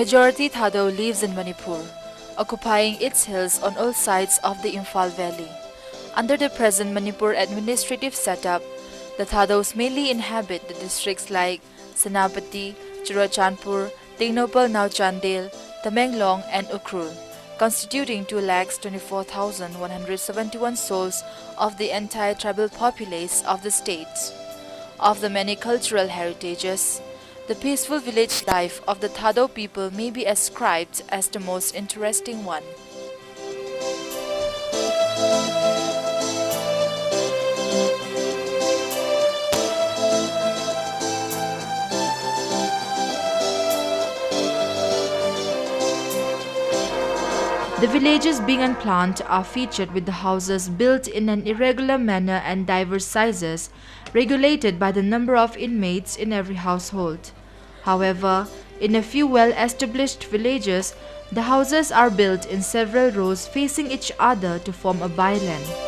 majority Thadou lives in Manipur, occupying its hills on all sides of the Imphal Valley. Under the present Manipur administrative setup, the Thadous mainly inhabit the districts like Senapati, Churachandpur, Tengnopal now Chandel, Tamenglong and Ukhrul, constituting 2,24,171 souls of the entire tribal populace of the state. Of the many cultural heritages, the peaceful village life of the Thadou people may be ascribed as the most interesting one. The villages being unplanned are featured with the houses built in an irregular manner and diverse sizes, regulated by the number of inmates in every household. However, in a few well-established villages, the houses are built in several rows facing each other to form a byline.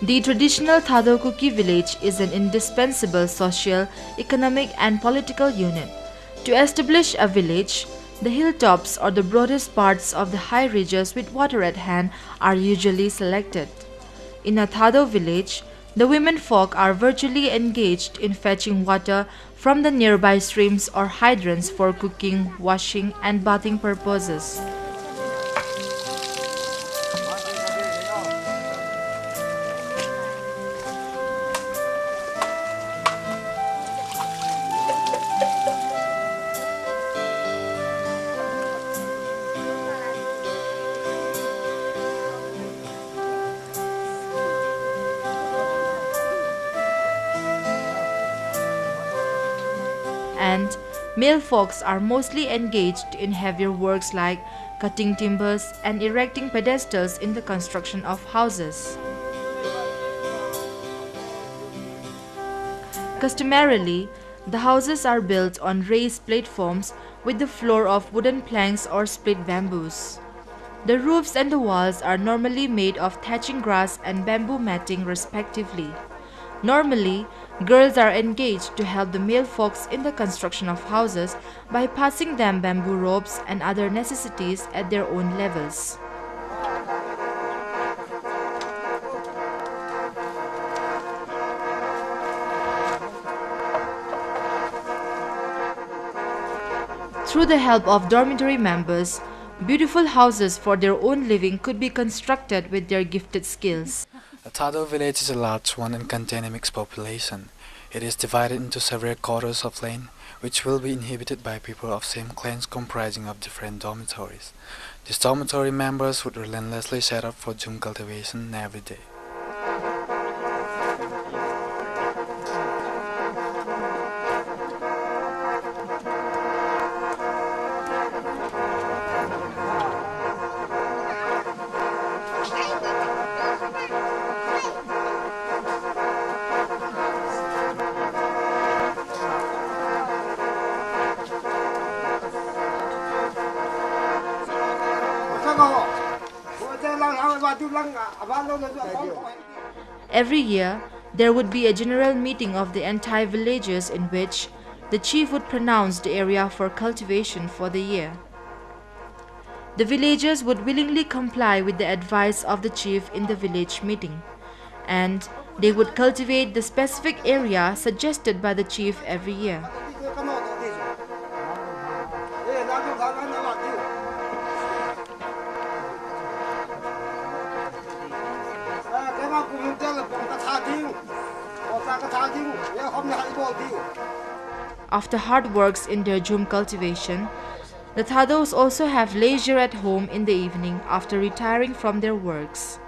The traditional Thadou-Kuki village is an indispensable social, economic and political unit. To establish a village, the hilltops or the broadest parts of the high ridges with water at hand are usually selected. In a Thadou village, the women folk are virtually engaged in fetching water from the nearby streams or hydrants for cooking, washing and bathing purposes. And male folks are mostly engaged in heavier works like cutting timbers and erecting pedestals in the construction of houses. Customarily, the houses are built on raised platforms with the floor of wooden planks or split bamboos. The roofs and the walls are normally made of thatching grass and bamboo matting respectively. Normally, girls are engaged to help the male folks in the construction of houses by passing them bamboo ropes and other necessities at their own levels. Through the help of dormitory members, beautiful houses for their own living could be constructed with their gifted skills. The Thadou village is a large one and contains a mixed population. It is divided into several quarters of land, which will be inhabited by people of same clans comprising of different dormitories. These dormitory members would relentlessly set up for jhum cultivation every day. Every year, there would be a general meeting of the entire villages in which the chief would pronounce the area for cultivation for the year. The villagers would willingly comply with the advice of the chief in the village meeting, and they would cultivate the specific area suggested by the chief every year. After hard works in their jhum cultivation, the Thadous also have leisure at home in the evening after retiring from their works.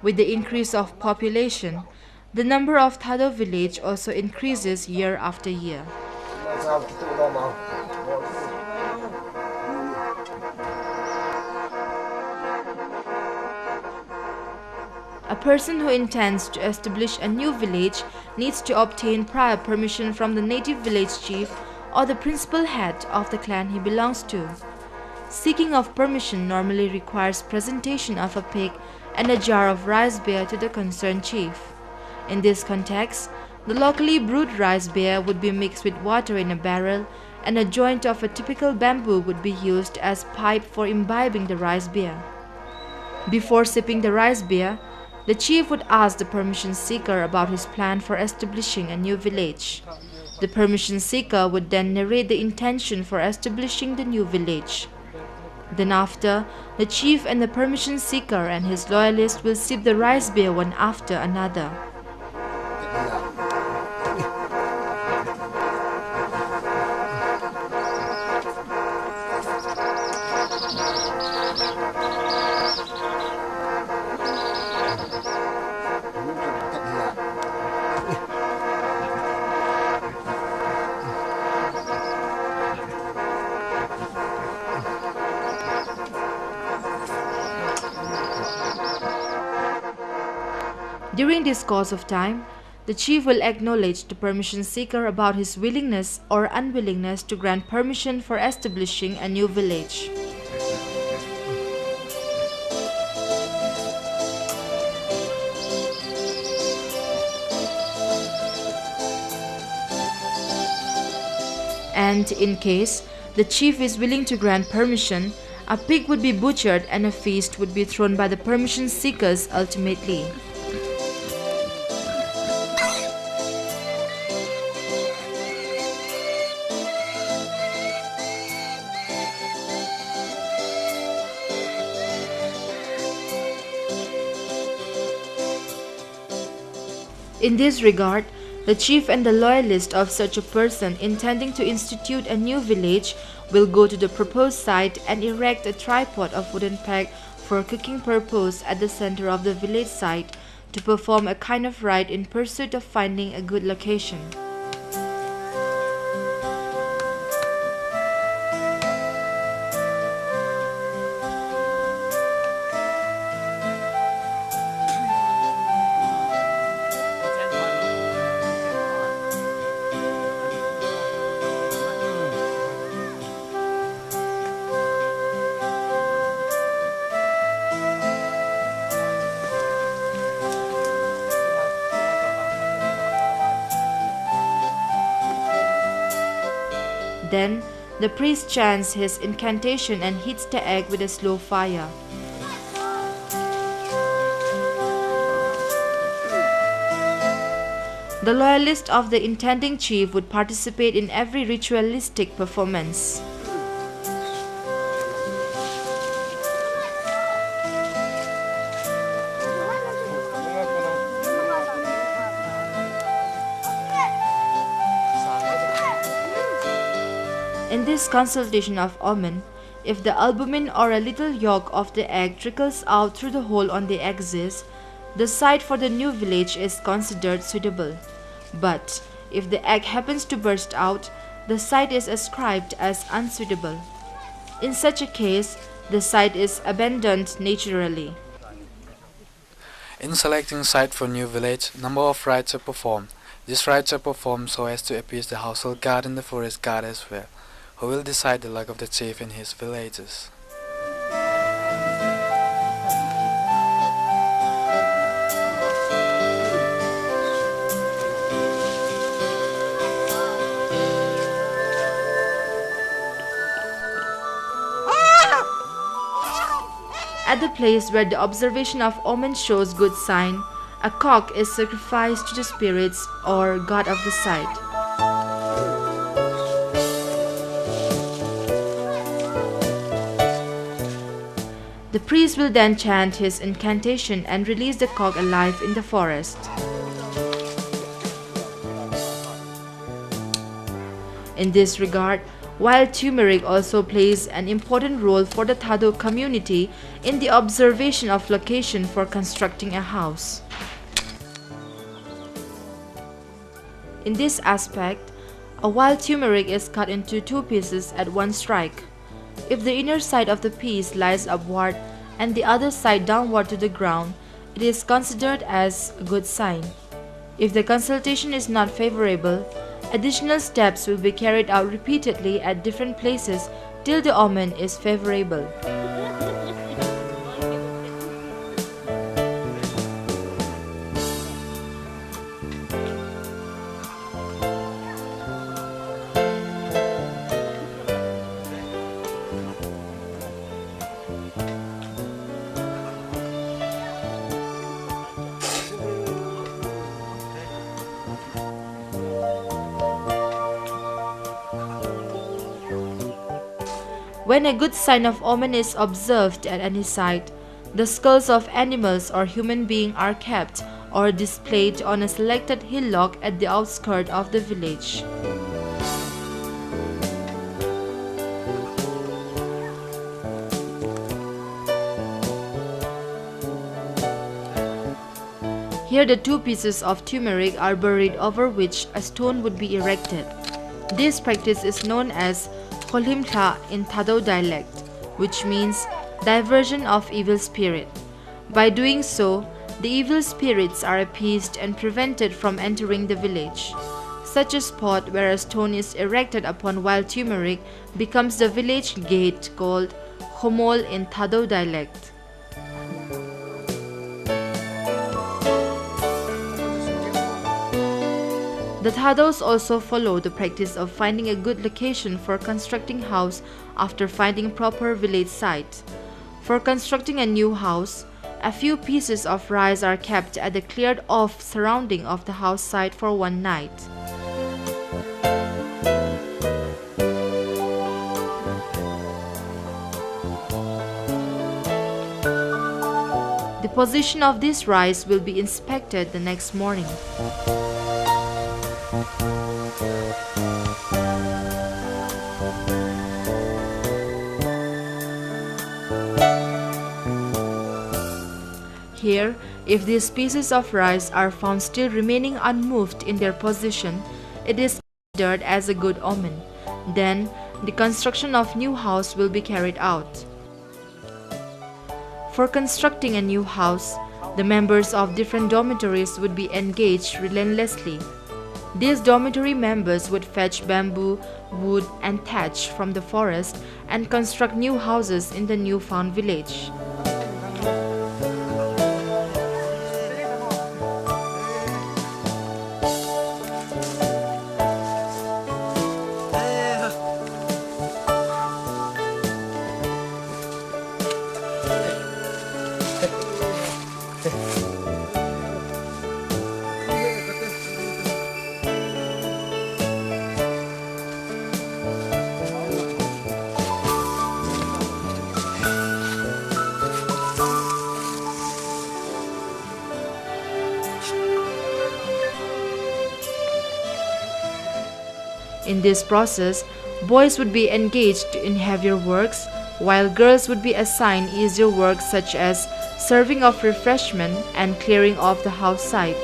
With the increase of population, the number of Thadou village also increases year after year. A person who intends to establish a new village needs to obtain prior permission from the native village chief or the principal head of the clan he belongs to. Seeking of permission normally requires presentation of a pig and a jar of rice beer to the concerned chief. In this context, the locally brewed rice beer would be mixed with water in a barrel, and a joint of a typical bamboo would be used as pipe for imbibing the rice beer. Before sipping the rice beer, the chief would ask the permission seeker about his plan for establishing a new village. The permission seeker would then narrate the intention for establishing the new village. Then after, the chief and the permission seeker and his loyalist will sip the rice beer one after another. During this course of time, the chief will acknowledge the permission seeker about his willingness or unwillingness to grant permission for establishing a new village. And in case the chief is willing to grant permission, a pig would be butchered and a feast would be thrown by the permission seekers ultimately. In this regard, the chief and the loyalist of such a person intending to institute a new village will go to the proposed site and erect a tripod of wooden peg for cooking purpose at the center of the village site to perform a kind of rite in pursuit of finding a good location. Then, the priest chants his incantation and heats the egg with a slow fire. The loyalist of the intending chief would participate in every ritualistic performance. In this consultation of omen, if the albumin or a little yolk of the egg trickles out through the hole on the axis, the site for the new village is considered suitable. But if the egg happens to burst out, the site is ascribed as unsuitable. In such a case, the site is abandoned naturally. In selecting site for new village, number of rites are performed. These rites are performed so as to appease the household god and the forest god as well, who will decide the luck of the chief in his villages. At the place where the observation of omen shows good sign, a cock is sacrificed to the spirits or god of the site. The priest will then chant his incantation and release the cock alive in the forest. In this regard, wild turmeric also plays an important role for the Thadou community in the observation of location for constructing a house. In this aspect, a wild turmeric is cut into two pieces at one strike. If the inner side of the piece lies upward and the other side downward to the ground, it is considered as a good sign. If the consultation is not favorable, Additional steps will be carried out repeatedly at different places till the omen is favorable. When a good sign of omen is observed at any site, the skulls of animals or human beings are kept or displayed on a selected hillock at the outskirts of the village. Here the two pieces of turmeric are buried over which a stone would be erected. This practice is known as Kolimtha in Thadou dialect, which means diversion of evil spirit. By doing so, the evil spirits are appeased and prevented from entering the village. Such a spot where a stone is erected upon wild turmeric becomes the village gate called Homol in Thadou dialect. The Thadous also follow the practice of finding a good location for constructing house after finding proper village site. For constructing a new house, a few pieces of rice are kept at the cleared off surrounding of the house site for one night. The position of this rice will be inspected the next morning. Here, if these pieces of rice are found still remaining unmoved in their position, it is considered as a good omen. Then, the construction of new house will be carried out. For constructing a new house, the members of different dormitories would be engaged relentlessly. These dormitory members would fetch bamboo, wood, and thatch from the forest and construct new houses in the new-found village. In this process, boys would be engaged in heavier works, while girls would be assigned easier works such as serving of refreshment and clearing of the house site.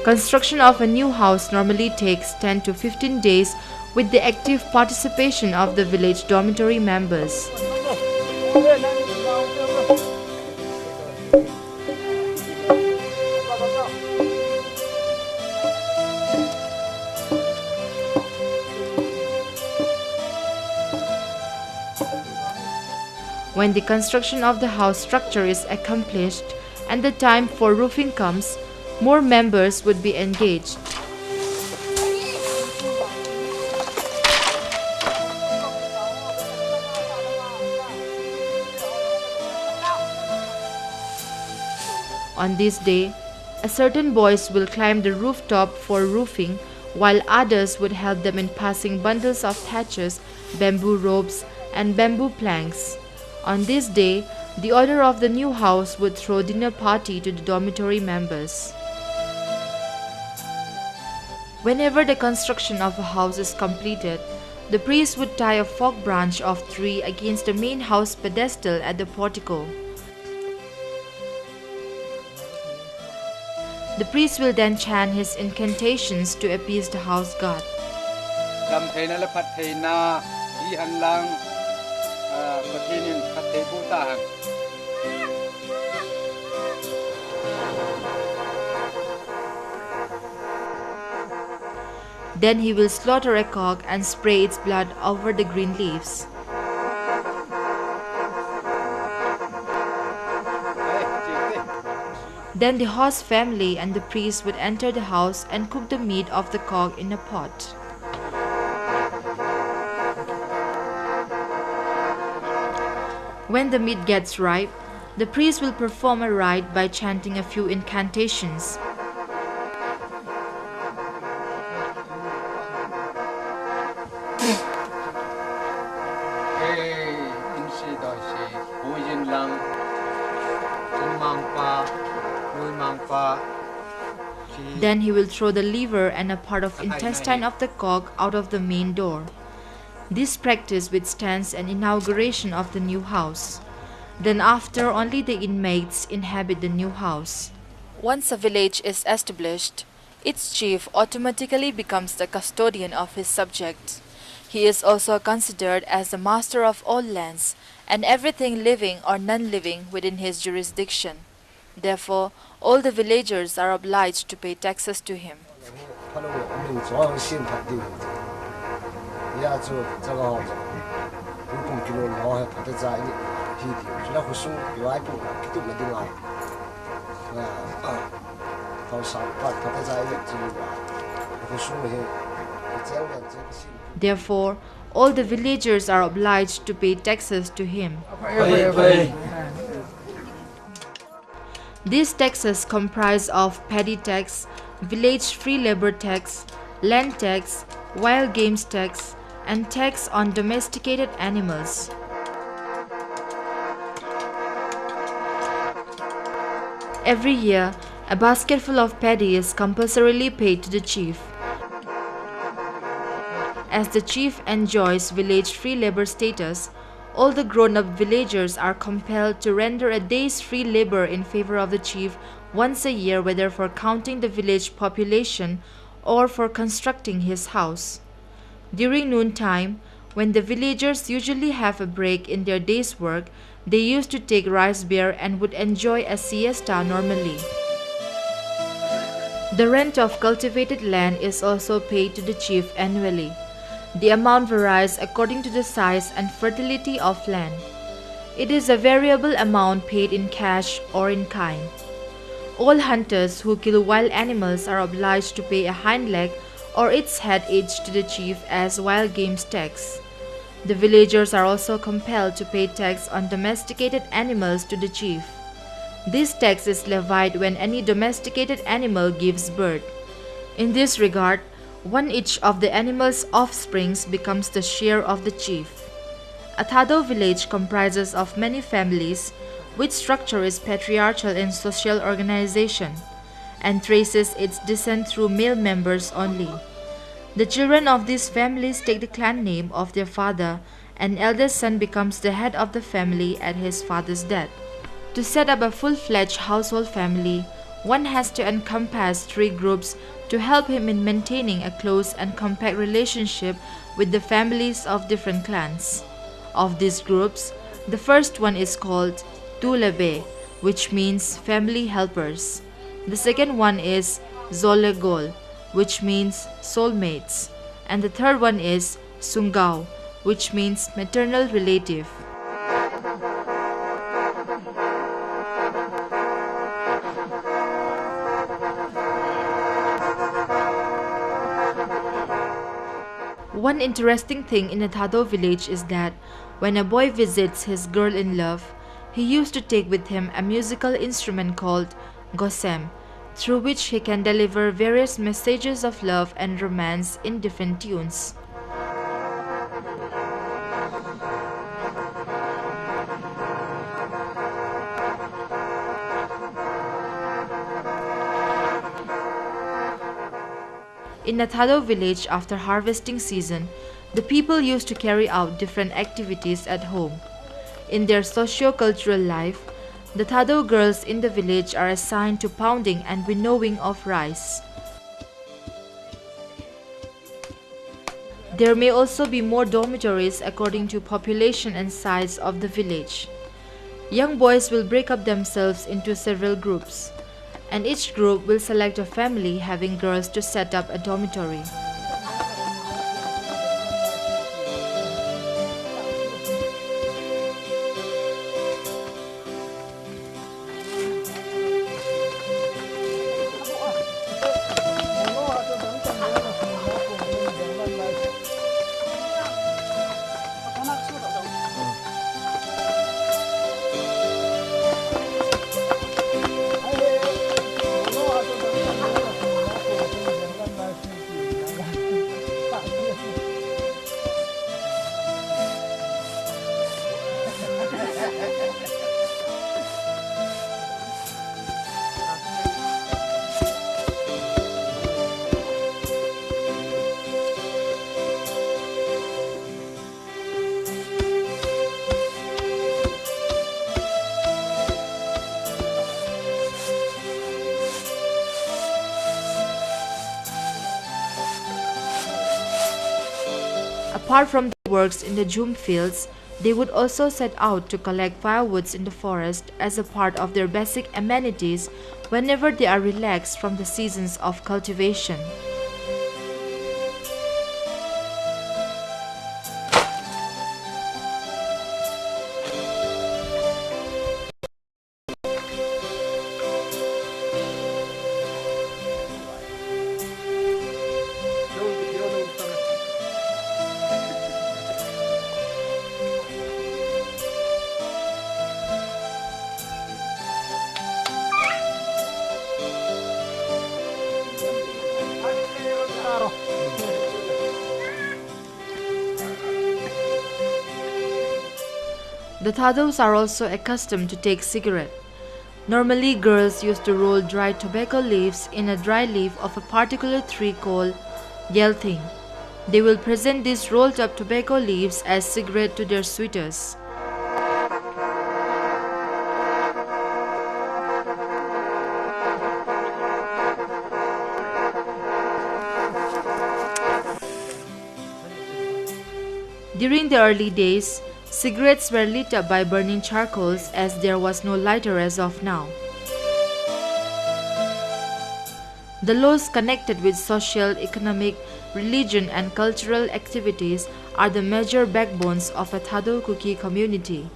Construction of a new house normally takes 10 to 15 days with the active participation of the village dormitory members. When the construction of the house structure is accomplished and the time for roofing comes, more members would be engaged. On this day, a certain boys will climb the rooftop for roofing, while others would help them in passing bundles of thatches, bamboo ropes, and bamboo planks. On this day, the owner of the new house would throw dinner party to the dormitory members. Whenever the construction of a house is completed, the priest would tie a fork branch of tree against the main house pedestal at the portico. The priest will then chant his incantations to appease the house god. Then he will slaughter a cock and spray its blood over the green leaves. Then the host family and the priest would enter the house and cook the meat of the cock in a pot. When the meat gets ripe, the priest will perform a rite by chanting a few incantations. Then he will throw the liver and a part of intestine of the cock out of the main door. This practice withstands an inauguration of the new house. Then after, only the inmates inhabit the new house. Once a village is established, its chief automatically becomes the custodian of his subjects. He is also considered as the master of all lands and everything living or non-living within his jurisdiction. Therefore, all the villagers are obliged to pay taxes to him. Therefore, all the villagers are obliged to pay taxes to him. These taxes comprise of paddy tax, village free labor tax, land tax, wild games tax, and tax on domesticated animals. Every year, a basketful of paddy is compulsorily paid to the chief. As the chief enjoys village free labor status, all the grown-up villagers are compelled to render a day's free labor in favor of the chief once a year, whether for counting the village population or for constructing his house. During noontime, when the villagers usually have a break in their day's work, they used to take rice beer and would enjoy a siesta normally. The rent of cultivated land is also paid to the chief annually. The amount varies according to the size and fertility of land. It is a variable amount paid in cash or in kind. All hunters who kill wild animals are obliged to pay a hind leg or its head each to the chief as wild games tax. The villagers are also compelled to pay tax on domesticated animals to the chief. This tax is levied when any domesticated animal gives birth. In this regard, one each of the animal's offsprings becomes the share of the chief. A Thadou village comprises of many families, which structure is patriarchal in social organization, and traces its descent through male members only. The children of these families take the clan name of their father, and eldest son becomes the head of the family at his father's death. To set up a full-fledged household family, one has to encompass 3 groups to help him in maintaining a close and compact relationship with the families of different clans. Of these groups, the first one is called Tulebe, which means family helpers. The second one is Zolegol, which means soulmates. And the third one is Sungao, which means maternal relative. One interesting thing in a Thadou village is that when a boy visits his girl in love, he used to take with him a musical instrument called gosem, through which he can deliver various messages of love and romance in different tunes. In a Thadou village, after harvesting season, the people used to carry out different activities at home. In their socio-cultural life, the Thadou girls in the village are assigned to pounding and winnowing of rice. There may also be more dormitories according to population and size of the village. Young boys will break up themselves into several groups, and each group will select a family having girls to set up a dormitory. Apart from the works in the jhum fields, they would also set out to collect firewoods in the forest as a part of their basic amenities whenever they are relaxed from the seasons of cultivation. The Thadous are also accustomed to take cigarette. Normally, girls used to roll dried tobacco leaves in a dry leaf of a particular tree called yelting. They will present these rolled up tobacco leaves as cigarette to their suitors. During the early days, cigarettes were lit up by burning charcoals as there was no lighter as of now. The laws connected with social, economic, religion and cultural activities are the major backbones of a Thadou-Kuki community.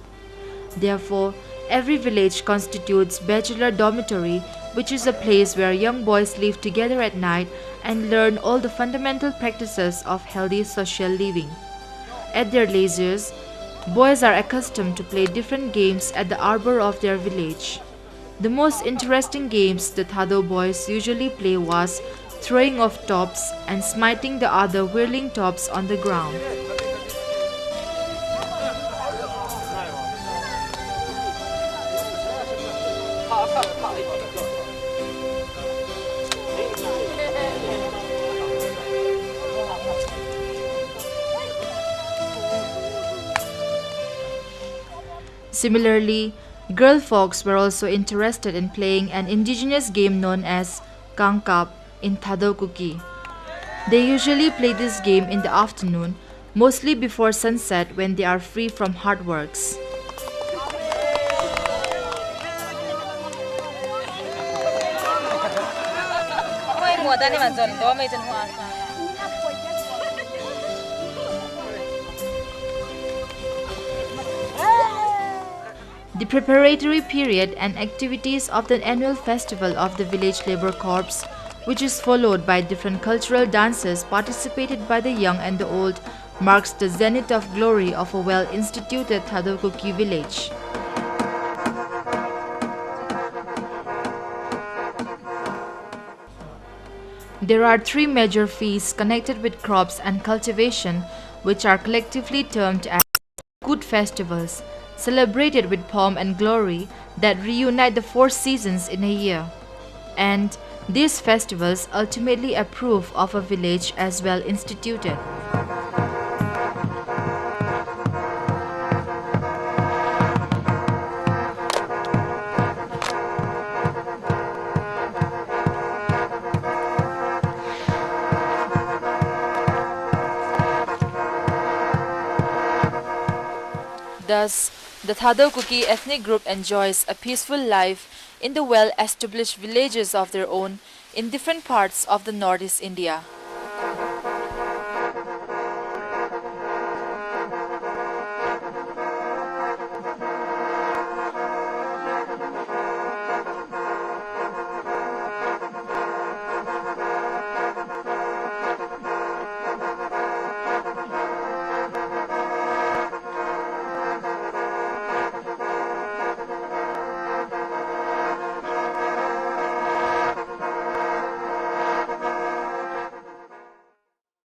Therefore, every village constitutes bachelor dormitory, which is a place where young boys live together at night and learn all the fundamental practices of healthy social living. At their leisures, boys are accustomed to play different games at the arbor of their village. The most interesting games the Thadou boys usually play was throwing of tops and smiting the other whirling tops on the ground. Similarly, girl folks were also interested in playing an indigenous game known as Kangkap in Thadou-Kuki. They usually play this game in the afternoon, mostly before sunset when they are free from hard works. The preparatory period and activities of the annual festival of the village labor corps, which is followed by different cultural dances participated by the young and the old, marks the zenith of glory of a well-instituted Thadou-Kuki village. There are three major feasts connected with crops and cultivation, which are collectively termed as good festivals, celebrated with pomp and glory that reunite the 4 seasons in a year. And these festivals ultimately approve of a village as well instituted. Thus, the Thadou-Kuki ethnic group enjoys a peaceful life in the well-established villages of their own in different parts of the northeast India.